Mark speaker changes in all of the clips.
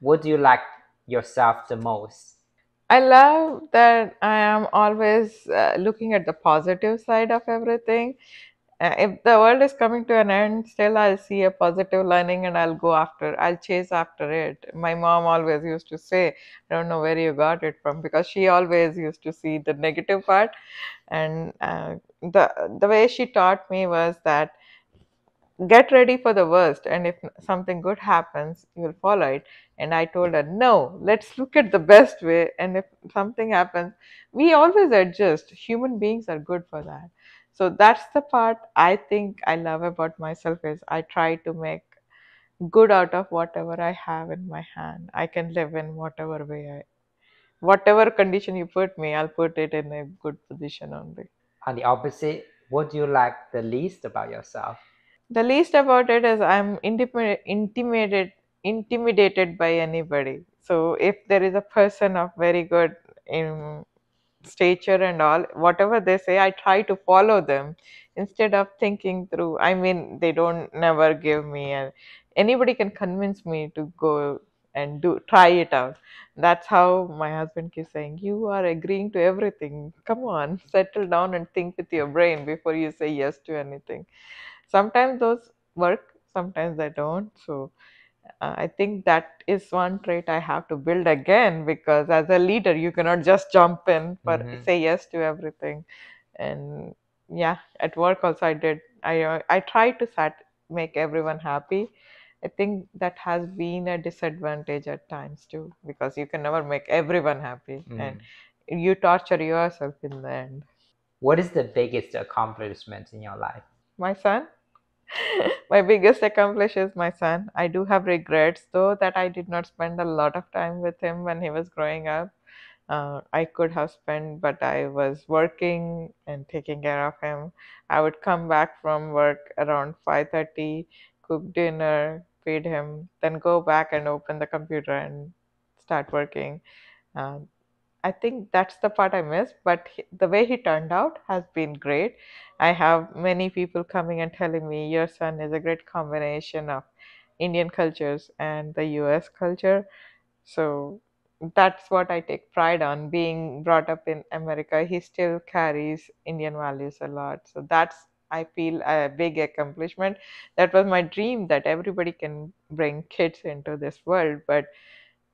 Speaker 1: What do you like yourself the most?
Speaker 2: I love that I am always looking at the positive side of everything. If the world is coming to an end, still I'll see a positive learning and I'll chase after it. My mom always used to say, I don't know where you got it from, because she always used to see the negative part. And the way she taught me was that get ready for the worst, and if something good happens you will follow it. And I told her, no, let's look at the best way, and if something happens, we always adjust. Human beings are good for that. So that's the part I think I love about myself, is I try to make good out of whatever I have in my hand. I can live in whatever way whatever condition you put me, I'll put it in a good position only.
Speaker 1: On the opposite, what do you like the least about yourself?
Speaker 2: The least about it is I'm intimidated by anybody. So if there is a person of very good in stature and all, whatever they say, I try to follow them instead of thinking through. I mean, they don't never give me a, anybody can convince me to go and do try it out. That's how my husband keeps saying, you are agreeing to everything. Come on, settle down and think with your brain before you say yes to anything. Sometimes those work, sometimes they don't. So I think that is one trait I have to build again, because as a leader you cannot just jump in for
Speaker 1: Mm-hmm.
Speaker 2: say yes to everything. And yeah, at work also I try to make everyone happy. I think that has been a disadvantage at times too, because you can never make everyone happy, and
Speaker 1: Mm.
Speaker 2: you torture yourself in the end.
Speaker 1: What is the biggest accomplishment in your life?
Speaker 2: My son. My biggest accomplishment is my son. I do have regrets, though, that I did not spend a lot of time with him when he was growing up. I could have spent, but I was working and taking care of him. I would come back from work around 5:30, cook dinner, feed him, then go back and open the computer and start working. Uh, I think that's the part I miss, but the way he turned out has been great. I have many people coming and telling me your son is a great combination of Indian cultures and the US culture. So that's what I take pride on. Being brought up in America, he still carries Indian values a lot. So that's, I feel, a big accomplishment. That was my dream, that everybody can bring kids into this world, but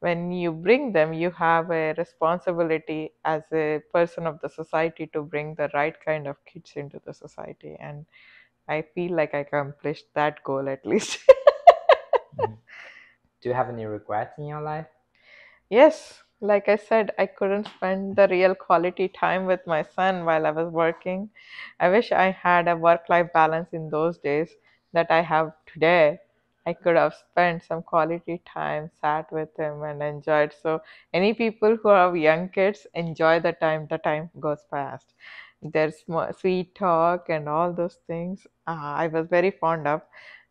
Speaker 2: when you bring them, you have a responsibility as a person of the society to bring the right kind of kids into the society. And I feel like I accomplished that goal at least.
Speaker 1: Mhm. Do you have any regrets in your life?
Speaker 2: Yes, like I said, I couldn't spend the real quality time with my son while I was working. I wish I had a work life balance in those days that I have today. I could have spent some quality time, sat with him, and enjoyed. So, any people who have young kids, enjoy the time goes fast. There's more sweet talk and all those things. I was very fond of.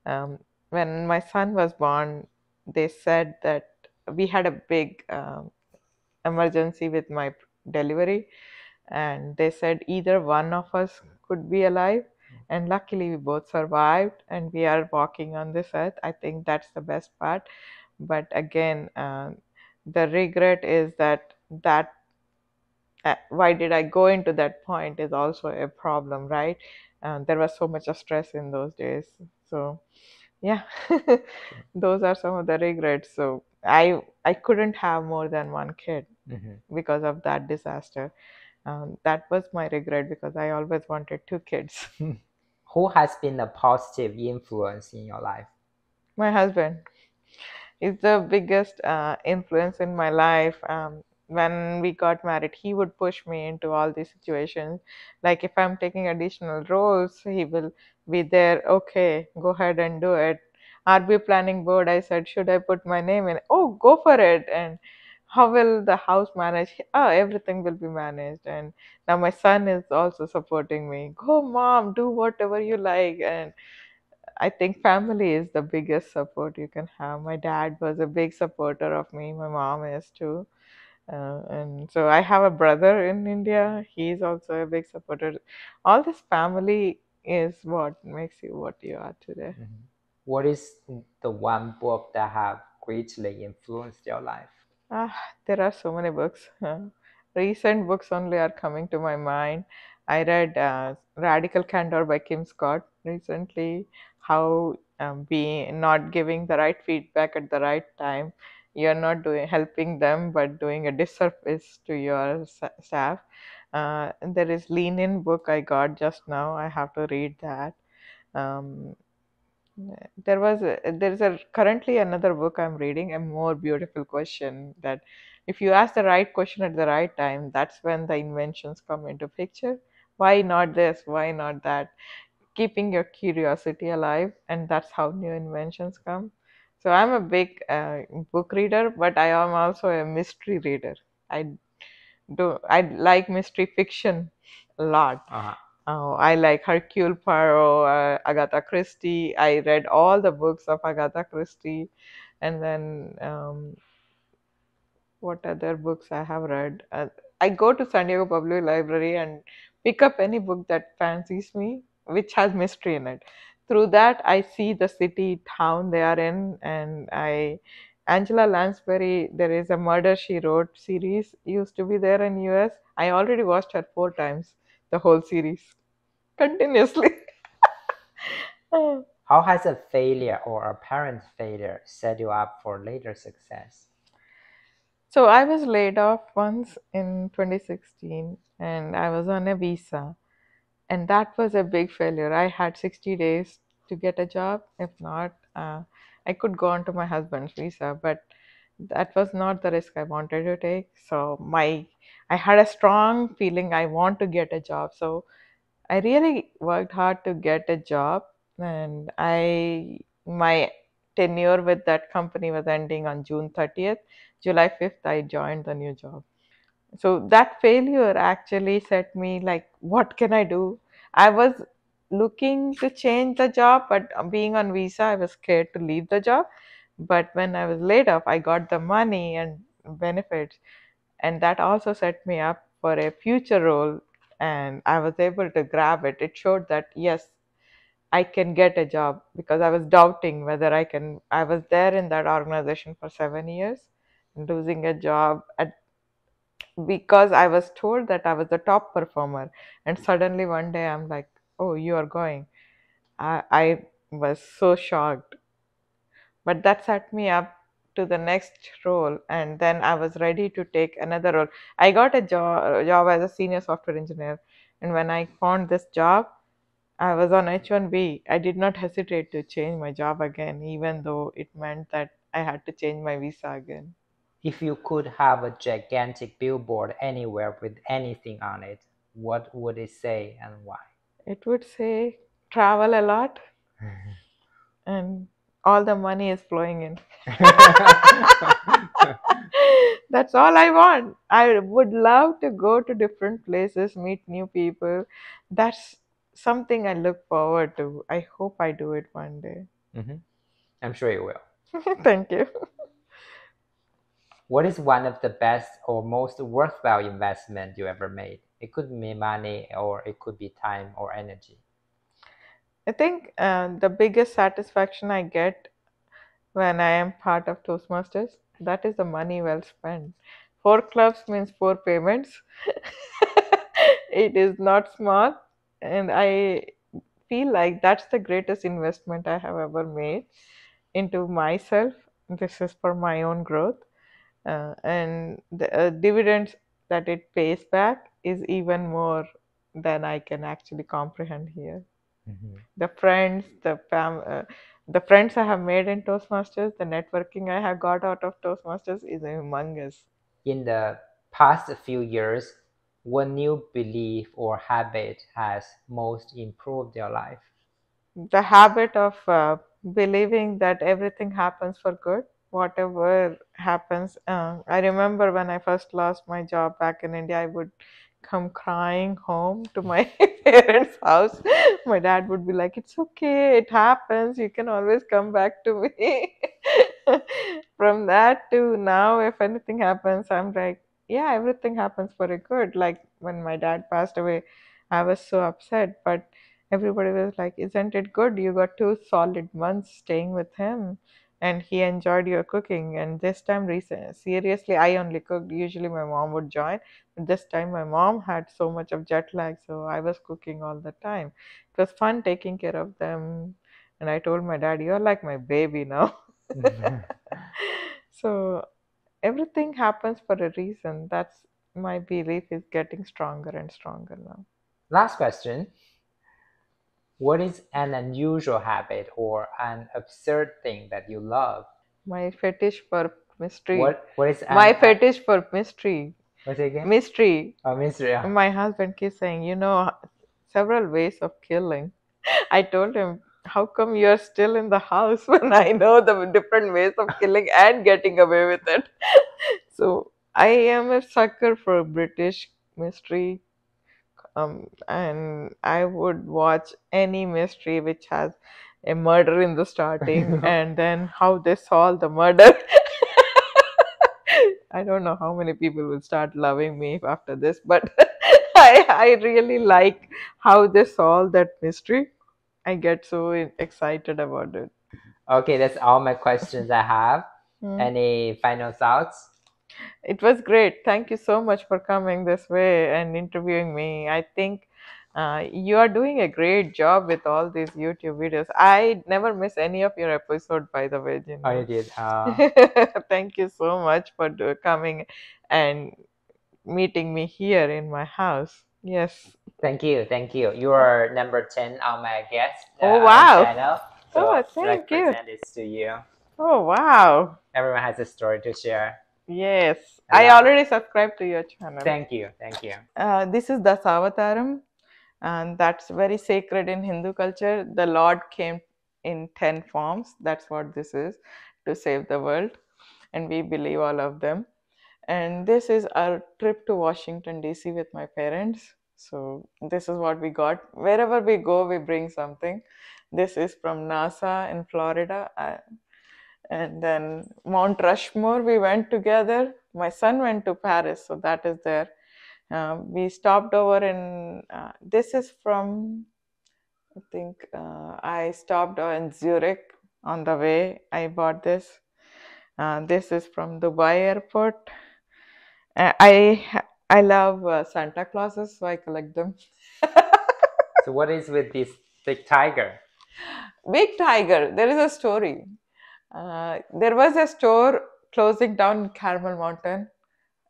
Speaker 2: Um, when my son was born, they said that we had a big emergency with my delivery, and they said either one of us could be alive, and luckily we both survived and we are walking on this earth. I think that's the best part. But again, the regret is that why did I go into that point is also a problem, right? There was so much of stress in those days. So yeah,
Speaker 1: Sure.
Speaker 2: those are some of the regrets. So I couldn't have more than one kid
Speaker 1: Mhm.
Speaker 2: because of that disaster. That was my regret, because I always wanted two kids.
Speaker 1: Who has been a positive influence in your life?
Speaker 2: My husband is the biggest influence in my life. When we got married, he would push me into all these situations. Like if I'm taking additional roles, he will be there. Okay, go ahead and do it. RB planning board, I said, should I put my name in? Oh, go for it. And how will the house manage? Oh, everything will be managed. And now my son is also supporting me. Go, mom, do whatever you like. And I think family is the biggest support you can have. My dad was a big supporter of me. My mom is too. And so I have a brother in India. He's also a big supporter. All this family is what makes you what you are today.
Speaker 1: Mhm. What is the one book that have greatly influenced your life?
Speaker 2: Ah, there are so many books. Recent books only are coming to my mind. I read Radical Candor by Kim Scott recently. How being not giving the right feedback at the right time, you're not doing helping them, but doing a disservice to your staff. And there is Lean In book I got just now. I have to read that. Um, there's a currently another book I'm reading, a more beautiful question, that if you ask the right question at the right time, that's when the inventions come into picture. Why not this, why not that? Keeping your curiosity alive, and that's how new inventions come. So I'm a big book reader, but I am also a mystery reader. I like mystery fiction a lot.
Speaker 1: Uh-huh.
Speaker 2: Oh, I like Hercule Poirot, Agatha Christie. I read all the books of Agatha Christie, and then what other books I have read? I go to San Diego Public Library and pick up any book that fancies me, which has mystery in it. Through that, I see the city, town they are in, and I. Angela Lansbury, there is a Murder She Wrote series used to be there in US. I already watched her 4 times, the whole series, continuously.
Speaker 1: How has a failure or apparent failure set you up for later success?
Speaker 2: So I was laid off once in 2016 and I was on a visa. And that was a big failure. I had 60 days to get a job. If not, I could go on to my husband's visa, but that was not the risk I wanted to take. I had a strong feeling I want to get a job. So I really worked hard to get a job, and my tenure with that company was ending on June 30th. July 5th, I joined the new job. So that failure actually set me like, what can I do? I was looking to change the job, but being on visa, I was scared to leave the job. But when I was laid off, I got the money and benefits, and that also set me up for a future role, and I was able to grab it. It showed that yes, I can get a job, because I was doubting whether I was there in that organization for 7 years, losing a job because I was told that I was the top performer, and suddenly one day I'm like, oh, you are going. I was so shocked, but that set me up to the next role, and then I was ready to take another role. I got a job as a senior software engineer, and when I found this job, I was on H1B. I did not hesitate to change my job again, even though it meant that I had to change my visa again.
Speaker 1: If you could have a gigantic billboard anywhere with anything on it, what would it say and why?
Speaker 2: It would say travel a lot and all the money is flowing in. That's all I want. I would love to go to different places, meet new people. That's something I look forward to. I hope I do it one day.
Speaker 1: Mhm. I'm sure you will.
Speaker 2: Thank you.
Speaker 1: What is one of the best or most worthwhile investment you ever made? It could be money or it could be time or energy.
Speaker 2: I think the biggest satisfaction I get when I am part of Toastmasters, that is the money well spent. 4 clubs means 4 payments. It is not small, and I feel like that's the greatest investment I have ever made into myself. This is for my own growth, and the dividends that it pays back is even more than I can actually comprehend here.
Speaker 1: Mhm.
Speaker 2: The friends, the friends I have made in Toastmasters, the networking I have got out of Toastmasters is humongous.
Speaker 1: In the past few years, what new belief or habit has most improved your life?
Speaker 2: The habit of believing that everything happens for good, whatever happens. I remember when I first lost my job back in India, I would come crying home to my parents' house. My dad would be like, "It's okay, it happens. You can always come back to me." From that to now, if anything happens, I'm like, "Yeah, everything happens for a good." Like when my dad passed away, I was so upset, but everybody was like, "Isn't it good? You got 2 solid months staying with him." and he enjoyed your cooking. And this time, seriously, I only cooked. Usually, my mom would join. But this time, my mom had so much of jet lag, so I was cooking all the time. It was fun taking care of them. And I told my dad, "You're like my baby now." So everything happens for a reason. That's my belief is getting stronger and stronger now.
Speaker 1: Last question. What is an unusual habit or an absurd thing that you love?
Speaker 2: My fetish for mystery.
Speaker 1: What is
Speaker 2: My
Speaker 1: an
Speaker 2: fetish for mystery.
Speaker 1: what's it again?
Speaker 2: Mystery.
Speaker 1: Oh, mystery. Yeah.
Speaker 2: My husband keeps saying, several ways of killing. I told him, how come you're still in the house when I know the different ways of killing and getting away with it? So I am a sucker for British mystery, and I would watch any mystery which has a murder in the starting and then how they solve the murder. I don't know how many people will start loving me after this, but I really like how they solve that mystery. I get so excited about it.
Speaker 1: Okay, that's all my questions I have.
Speaker 2: Mm.
Speaker 1: Any final thoughts?
Speaker 2: It was great. Thank you so much for coming this way and interviewing me. I think you are doing a great job with all these YouTube videos. I never miss any of your episode, by the way,
Speaker 1: Oh, you
Speaker 2: Jinnu.
Speaker 1: did.
Speaker 2: Thank you so much for coming and meeting me here in my house. Yes.
Speaker 1: Thank you, thank you. You are number 10 on my guest
Speaker 2: Oh,
Speaker 1: on my
Speaker 2: wow.
Speaker 1: channel, so
Speaker 2: Oh,
Speaker 1: I
Speaker 2: thank you.
Speaker 1: present this to you.
Speaker 2: Oh, wow.
Speaker 1: Everyone has a story to share.
Speaker 2: Yes.
Speaker 1: I
Speaker 2: I
Speaker 1: love.
Speaker 2: already subscribed to your channel.
Speaker 1: Thank you, thank you.
Speaker 2: This is Dasavataram, and that's very sacred in Hindu culture. The Lord came in 10 forms. That's what this is, to save the world. And we believe all of them. And this is our trip to Washington, D.C. with my parents. So, this is what we got. Wherever we go, we bring something. This is from NASA in Florida. And then Mount Rushmore, we went together. My son went to Paris, so that is there. We stopped over in, this is from, I think, I stopped in Zurich on the way. I bought this. This is from Dubai airport. I love Santa Clauses, so I collect them.
Speaker 1: So what is with this big tiger?
Speaker 2: Big Tiger, there is a story. There was a store closing down in Carmel Mountain,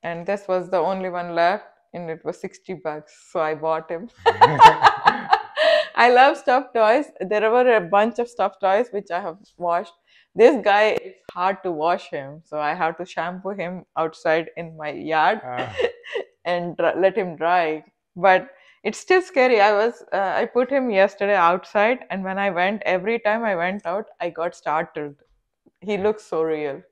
Speaker 2: and this was the only one left, and it was $60, so I bought him. I love stuffed toys. There were a bunch of stuffed toys which I have washed. This guy, it's hard to wash him, so I have to shampoo him outside in my yard and let him dry. But it's still scary. I put him yesterday outside, and when I went, every time I went out, I got startled. He looks so real.